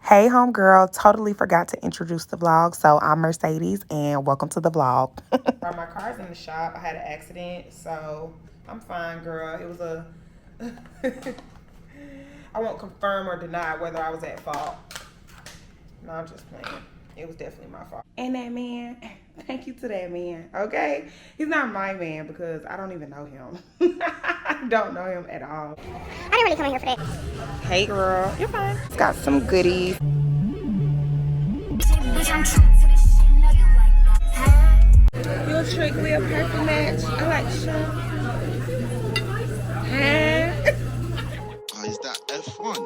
Hey, homegirl, totally forgot to introduce the vlog. So I'm Mercedes and welcome to the vlog. My car's in the shop. I had an accident, so I'm fine, girl. It was a, I won't confirm or deny whether I was at fault. No, I'm just playing. It was definitely my fault. And that man, thank you to that man, okay? He's not my man because I don't even know him. I don't know him at all. I didn't really come in here for that. Hey, girl. You're fine. It's got some goodies. Your trick, we a perfect match. I like Sean. Huh? Oh, is that F1?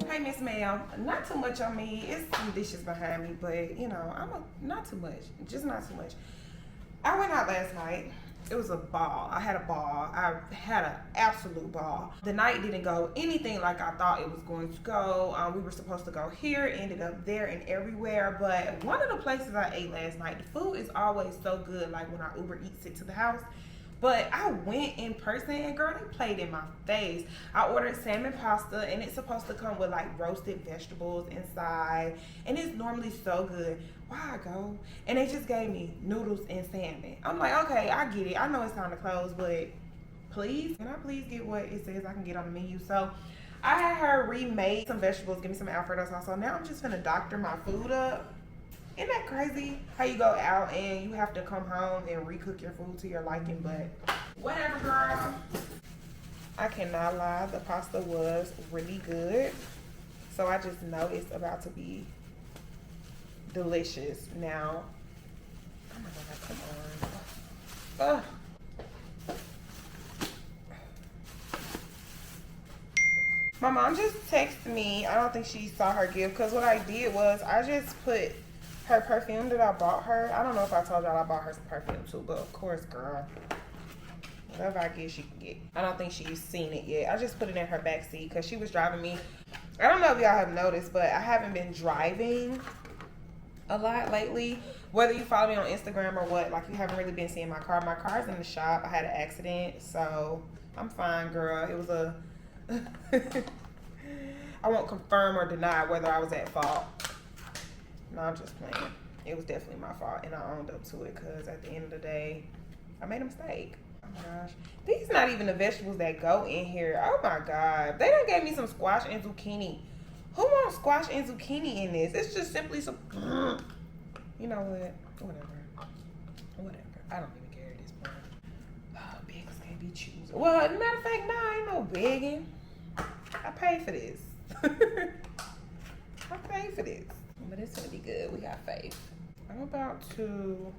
Hey, Miss Ma'am. Not too much on me. It's some dishes behind me, but you know, not too much. Just not too much. I went out last night. It was a ball. I had a ball. I had an absolute ball. The night didn't go anything like I thought it was going to go. We were supposed to go here, ended up there and everywhere. But one of the places I ate last night, the food is always so good, like when I Uber Eats it to the house. But I went in person and girl, they played in my face. I ordered salmon pasta and it's supposed to come with like roasted vegetables inside. And it's normally so good. Why I go? And they just gave me noodles and salmon. I'm like, okay, I get it. I know it's time to close, but please, can I please get what it says I can get on the menu? So I had her remake some vegetables, give me some Alfredo sauce. So now I'm just gonna doctor my food up. Isn't that crazy how you go out and you have to come home and recook your food to your liking? But whatever, girl. I cannot lie, the pasta was really good. So I just know it's about to be delicious. Now, oh my God, come on. My mom just texted me. I don't think she saw her gift because what I did was I just put her perfume that I bought her. I don't know if I told y'all I bought her some perfume too, but of course, girl, whatever I get, she can get. I don't think she's seen it yet. I just put it in her back seat because she was driving me. I don't know if y'all have noticed, but I haven't been driving a lot lately. Whether you follow me on Instagram or what, like you haven't really been seeing my car. My car's in the shop. I had an accident, so I'm fine, girl. It was a, I won't confirm or deny whether I was at fault. No, I'm just playing. It was definitely my fault, and I owned up to it because at the end of the day, I made a mistake. Oh my gosh. These not even the vegetables that go in here. Oh my God. They done gave me some squash and zucchini. Who wants squash and zucchini in this? It's just simply some, you know what? Whatever. I don't even care at this point. Oh, beggars can't be choosers. Well, as a matter of fact, nah, ain't no begging. I paid for this. I paid for this. But it's gonna be good. We got faith. I'm about to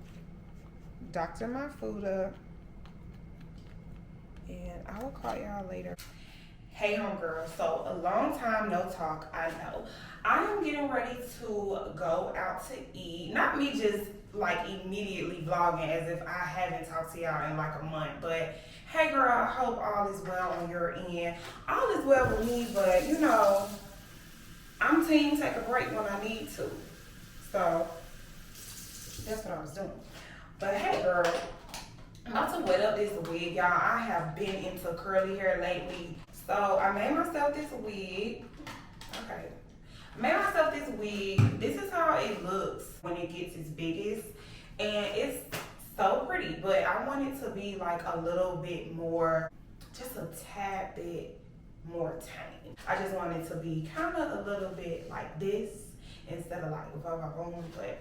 doctor my food up. And I will call y'all later. Hey, homegirl. So, a long time no talk, I know. I am getting ready to go out to eat. Not me just like immediately vlogging as if I haven't talked to y'all in like a month. But, hey girl, I hope all is well on your end. All is well with me, but you know, I'm team take a break when I need to. So, that's what I was doing. But hey girl, I'm about to wet up this wig, y'all. I have been into curly hair lately. So I made myself this wig. Okay. Made myself this wig. This is how it looks when it gets its biggest. And it's so pretty, but I want it to be like a little bit more, just a tad bit more tame. I just want it to be kind of a little bit like this instead of like boom. But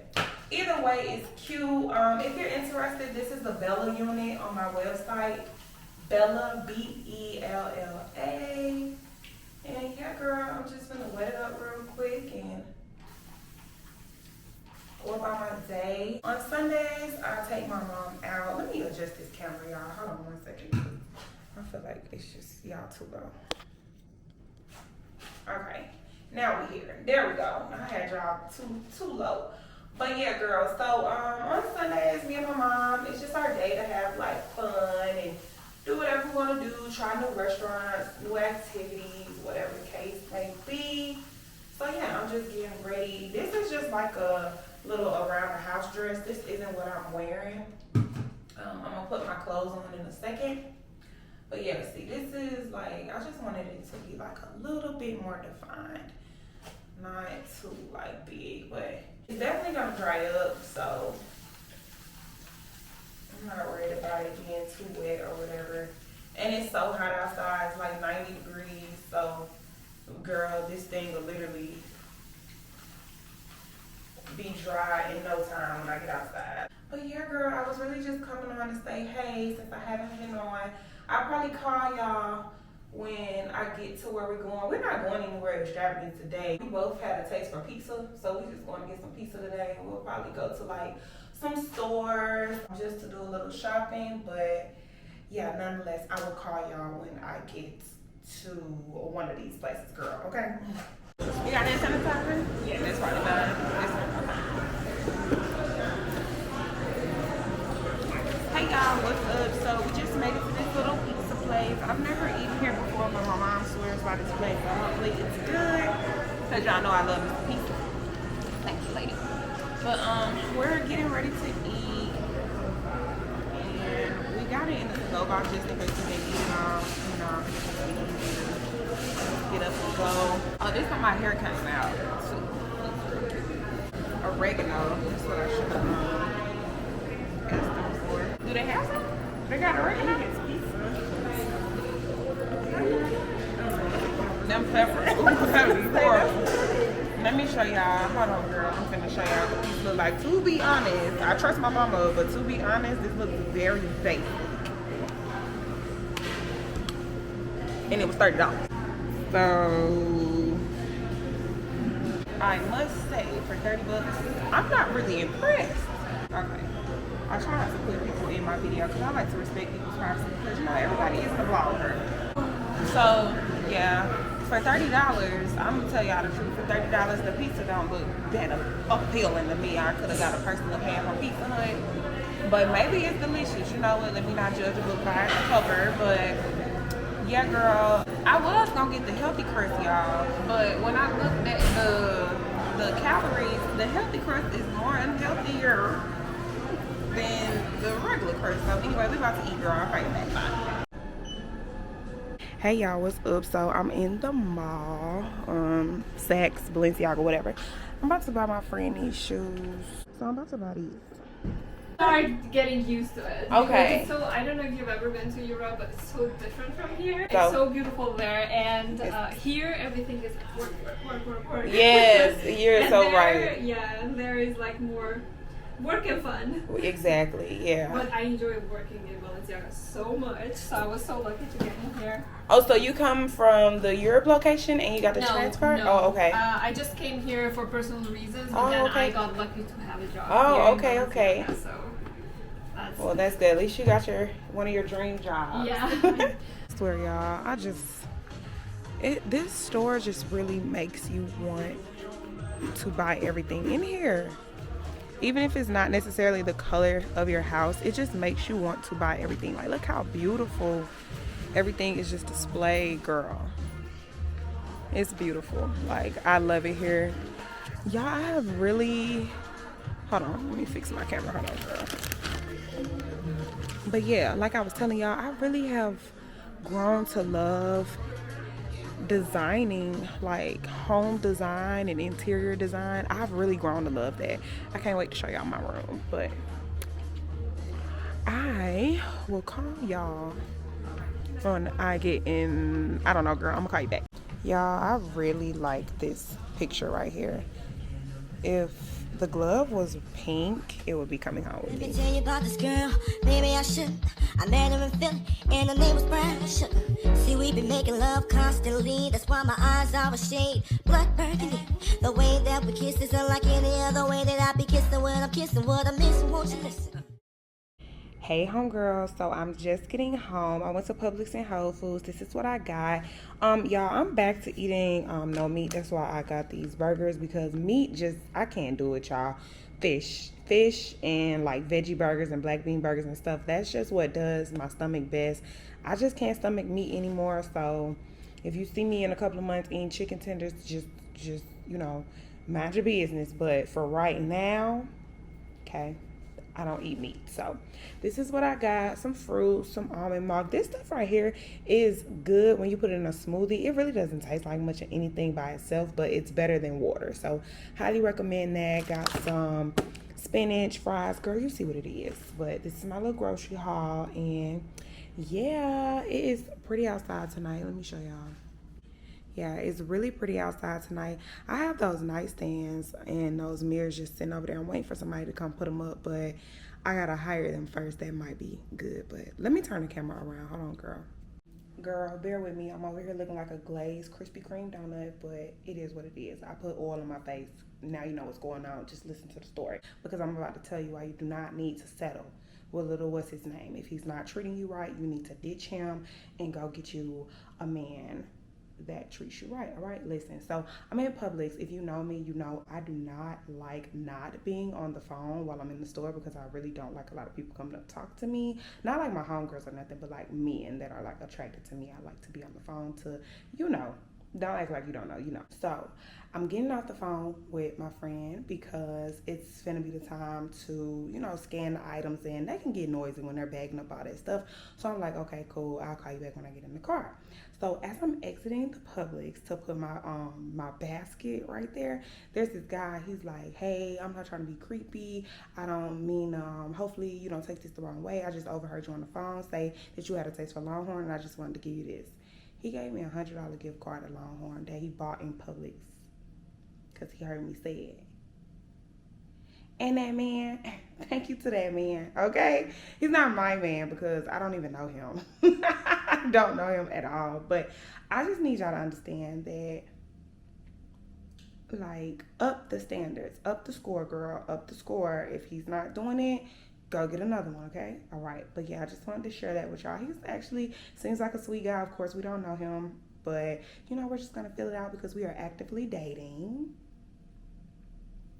either way, it's cute. If you're interested, this is the Bella unit on my website. Bella, B-E-L-L-A. And yeah, girl, I'm just gonna wet it up real quick and go about my day. On Sundays, I take my mom out. Let me adjust this camera, y'all. Hold on 1 second. I feel like it's just y'all too low. Okay, now we here. There we go. I had y'all too low. But yeah, girl. So on Sundays, me and my mom, it's just our day to have like fun and do whatever we want to do. Try new restaurants, new activities, whatever the case may be. So yeah, I'm just getting ready. This is just like a little around the house dress. This isn't what I'm wearing. I'm gonna put my clothes on in a second. But yeah, see, this is like, I just wanted it to be like a little bit more defined. Not too like big, but it's definitely gonna dry up, so I'm not worried about it being too wet or whatever. And it's so hot outside, it's like 90 degrees, so girl, this thing will literally be dry in no time when I get outside. But yeah, girl, I was really just coming on to say, hey, since I haven't been on, I'll probably call y'all when I get to where we're going. We're not going anywhere extravagant today. We both had a taste for pizza, so we're just going to get some pizza today. We'll probably go to like some stores just to do a little shopping. But yeah, nonetheless, I will call y'all when I get to one of these places, girl, okay? You got that sanitizer? Yeah, that's probably mine. Hey y'all, what's up? So we just made it to this little pizza place. I've never eaten here before, but my mom swears by this place. So hopefully it's good, cause y'all know I love this pizza. Thank you, lady. But we're getting ready to eat, and we got it in the to-go box just in case we didn't eat it all. You know, get up and go. Oh, this time my hair came out too. Oregano. That's what I should have asked them for. Do they have some? They got oregano. Them peppers. Ooh, that would be horrible. Let me show y'all. Hold on, girl. I'm finna show y'all what these look like. To be honest, I trust my mama, but to be honest, this looks very basic. And it was $30. So I must say, for $30, I'm not really impressed. Okay. I try not to put people in my video because I like to respect people's privacy because, you know, everybody isn't a vlogger. So, yeah, for $30, I'm going to tell y'all the truth. For $30, the pizza don't look that appealing to me. I could have got a personal pan from Pizza Hut. But maybe it's delicious. You know what? Let me not judge a book by its cover. But, yeah, girl, I was going to get the healthy crust, y'all. But when I looked at the calories, the healthy crust is more unhealthier than the regular crust. So anyway, we about to eat, girl. I'll fight back. Bye. Hey y'all, what's up? So I'm in the mall, Saks, Balenciaga, whatever. I'm about to buy my friend these shoes. So I'm about to buy these. Start getting used to it. Okay. So I don't know if you've ever been to Europe, but it's so different from here. So, it's so beautiful there, and here everything is work. Yes, you're so there, right. Yeah, and there is like more work and fun. Exactly, yeah. But I enjoy working in Balenciaga so much, so I was so lucky to get in here. Oh, so you come from the Europe location and you got the transfer? No. Oh, okay. I just came here for personal reasons, and then I got lucky to have a job. Oh, here in okay. So that's Well, that's good. At least you got one of your dream jobs. Yeah. I swear, y'all, this store just really makes you want to buy everything in here. Even if it's not necessarily the color of your house, it just makes you want to buy everything. Like, look how beautiful everything is just displayed, girl. It's beautiful. Like, I love it here. Y'all, I have really... Hold on, let me fix my camera. Hold on, girl. But yeah, like I was telling y'all, I really have grown to love designing, like home design and interior design. I've really grown to love that. I can't wait to show y'all my room, but I will call y'all when I get in. I don't know, girl. I'm gonna call you back. Y'all, I really like this picture right here. If the glove was pink, it would be coming home with me. Tell you about this girl, maybe I should. I met her in Philly, and her name was Brian Sugar. See, we been making love constantly. That's why my eyes are a shade blood burgundy. The way that we kiss is unlike any other way that I be kissing when I'm kissing what I'm missing. Won't you listen? Hey homegirl, so I'm just getting home. I went to Publix and Whole Foods. This is what I got. Y'all, I'm back to eating no meat. That's why I got these burgers, because meat I can't do it, y'all. Fish and like veggie burgers and black bean burgers and stuff, that's just what does my stomach best. I just can't stomach meat anymore. So if you see me in a couple of months eating chicken tenders, just you know, mind your business. But for right now, okay, I don't eat meat. So this is what I got. Some fruit, some almond milk. This stuff right here is good when you put it in a smoothie. It really doesn't taste like much of anything by itself, but it's better than water. So highly recommend that. Got some spinach, fries. Girl, you see what it is. But this is my little grocery haul. And yeah, it is pretty outside tonight. Let me show y'all. Yeah, it's really pretty outside tonight. I have those nightstands and those mirrors just sitting over there. I'm waiting for somebody to come put them up, but I gotta hire them first. That might be good, but let me turn the camera around. Hold on, girl. Girl, bear with me. I'm over here looking like a glazed Krispy Kreme donut, but it is what it is. I put oil on my face. Now you know what's going on. Just listen to the story, because I'm about to tell you why you do not need to settle with little what's his name. If he's not treating you right, you need to ditch him and go get you a man that treats you right. All right, listen, so I'm in Publix. If you know me, you know I do not like not being on the phone while I'm in the store, because I really don't like a lot of people coming up to talk to me. Not like my homegirls or nothing, but like men that are like attracted to me. I like to be on the phone to, you know, don't act like you don't know, you know. So I'm getting off the phone with my friend because it's gonna be the time to, you know, scan the items, and they can get noisy when they're bagging up all that stuff. So I'm like, okay, cool, I'll call you back when I get in the car. So as I'm exiting the Publix to put my my basket right there, there's this guy. He's like, hey, I'm not trying to be creepy. I don't mean, hopefully you don't take this the wrong way. I just overheard you on the phone say that you had a taste for Longhorn, and I just wanted to give you this. He gave me $100 gift card at Longhorn that he bought in Publix because he heard me say it. And that man, thank you to that man, okay? He's not my man because I don't even know him. I don't know him at all. But I just need y'all to understand that, like, up the standards, up the score, girl, up the score. If he's not doing it, go get another one, okay? All right. But yeah, I just wanted to share that with y'all. He's actually seems like a sweet guy. Of course, we don't know him, but, you know, we're just going to fill it out because we are actively dating.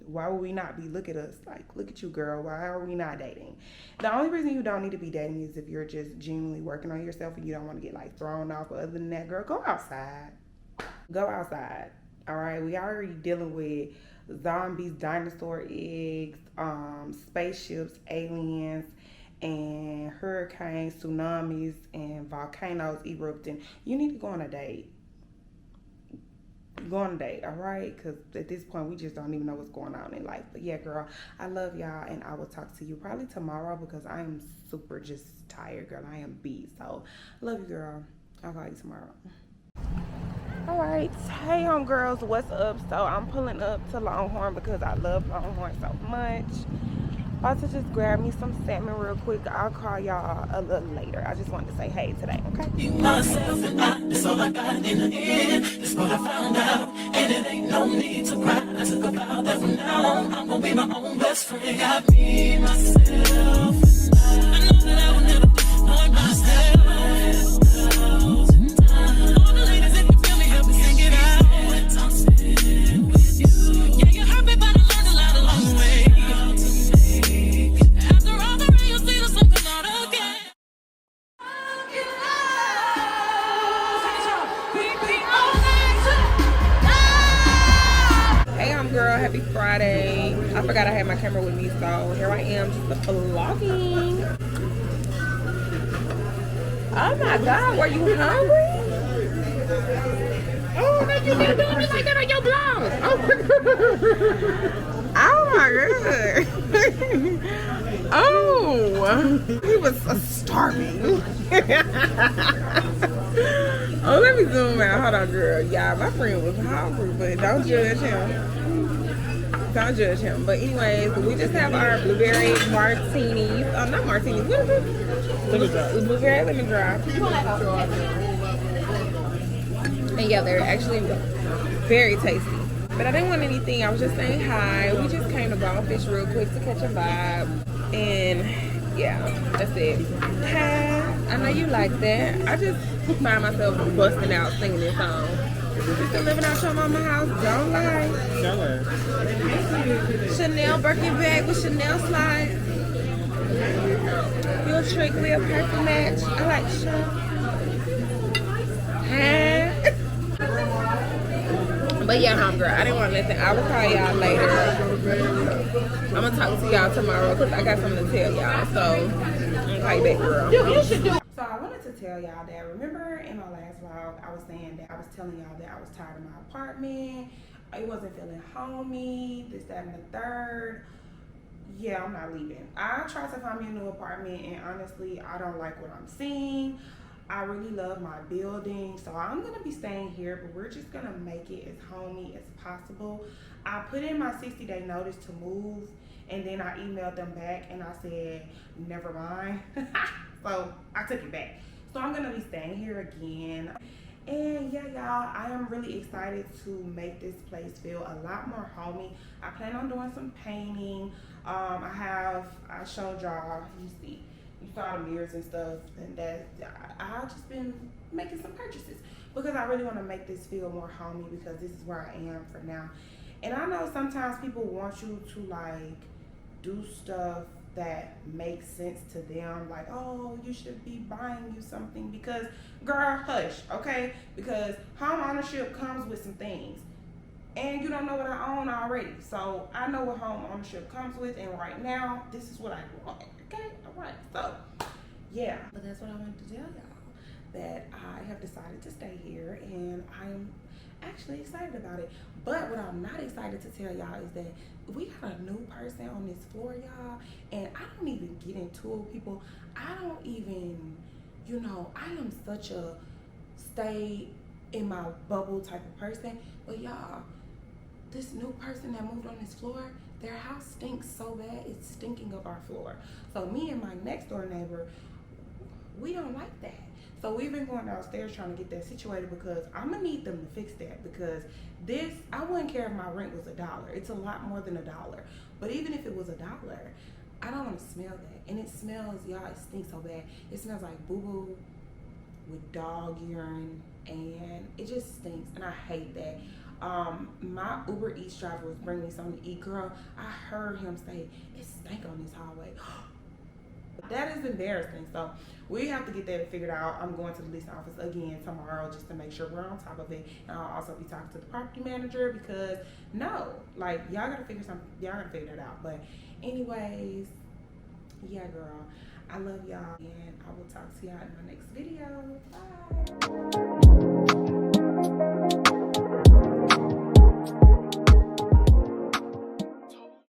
Why would we not be? Look at us. Like, look at you, girl. Why are we not dating? The only reason you don't need to be dating is if you're just genuinely working on yourself and you don't want to get, like, thrown off. But other than that, girl, go outside. Go outside. All right? We already dealing with zombies, dinosaur eggs, spaceships, aliens, and hurricanes, tsunamis, and volcanoes erupting. You need to go on a date. Go on a date, all right? Because at this point, we just don't even know what's going on in life. But yeah, girl, I love y'all, and I will talk to you probably tomorrow because I am super just tired, girl. I am beat. So, love you, girl. I'll call you tomorrow. All right, hey, homegirls, what's up? So, I'm pulling up to Longhorn because I love Longhorn so much. About to just grab me some salmon real quick. I'll call y'all a little later. I just wanted to say hey today, okay? Be myself and that's all I got in the end. That's what I found out, and it ain't no need to cry. I took a vow that from now on, I'm gonna be my own best friend. Got me, myself, and I know that I will never disappoint myself. All the ladies, if you feel me, help me sing it out. I'm sitting with you. Yeah, you hurt me, but I learned a lot along the way. Girl, happy Friday. I forgot I had my camera with me, so here I am just vlogging. Oh my god, were you hungry? Oh, man, you didn't do me like that on your blog. Oh my god. Oh, he was starving. Oh, let me zoom out. Hold on, girl. Yeah, my friend was hungry, but don't judge him. Don't judge him. But anyways, we just have our blueberry martinis. Oh, not martinis. What is it? Lemon drop. Blueberry lemon drop. And yeah, they're actually very tasty. But I didn't want anything. I was just saying hi. We just came to Bonefish real quick to catch a vibe. And yeah, that's it. Hi. I know you like that. I just find myself busting out singing this song. You still living out your mama house? Don't lie. Tell her. Chanel Birkin bag with Chanel slides. Your trick, we a perfect match. I like Chanel. Huh? But yeah, homegirl, I didn't want nothing. I will call y'all later. I'm gonna talk to y'all tomorrow because I got something to tell y'all. So I'm gonna call you back, girl. So I wanted to tell y'all that, remember in my last vlog, I was saying that I was telling y'all that I was tired of my apartment. It wasn't feeling homey, this, that, and the third. Yeah, I'm not leaving. I tried to find me a new apartment, and honestly, I don't like what I'm seeing. I really love my building, so I'm gonna be staying here, but we're just gonna make it as homey as possible. I put in my 60-day notice to move, and then I emailed them back and I said, never mind. So I took it back. So I'm gonna be staying here again. And yeah, y'all, I am really excited to make this place feel a lot more homey. I plan on doing some painting. I showed y'all, you saw the mirrors and stuff, and that I've just been making some purchases because I really want to make this feel more homey because this is where I am for now. And I know sometimes people want you to like do stuff that makes sense to them, like, oh, you should be buying you something, because girl, hush, okay? Because home ownership comes with some things, and you don't know what I own already. So I know what home ownership comes with, and right now this is what I want. Okay, all right. So yeah, but that's what I wanted to tell y'all, that I have decided to stay here, and I am actually excited about it. But what I'm not excited to tell y'all is that we got a new person on this floor, y'all, and I don't even get into it, people. I don't even, you know, I am such a stay in my bubble type of person, but y'all, this new person that moved on this floor, their house stinks so bad, it's stinking up our floor. So me and my next door neighbor, we don't like that. So we've been going downstairs trying to get that situated, because I'm gonna need them to fix that, because this, I wouldn't care if my rent was $1. It's a lot more than $1. But even if it was $1, I don't want to smell that. And it smells, y'all, it stinks so bad. It smells like boo-boo with dog urine, and it just stinks, and I hate that. My Uber Eats driver was bringing me something to eat. Girl, I heard him say, it stank on this hallway. That is embarrassing. So we have to get that figured out. I'm going to the leasing office again tomorrow just to make sure we're on top of it. And I'll also be talking to the property manager, because no, like, y'all gotta figure it out. But anyways, yeah, girl, I love y'all, and I will talk to y'all in my next video. Bye.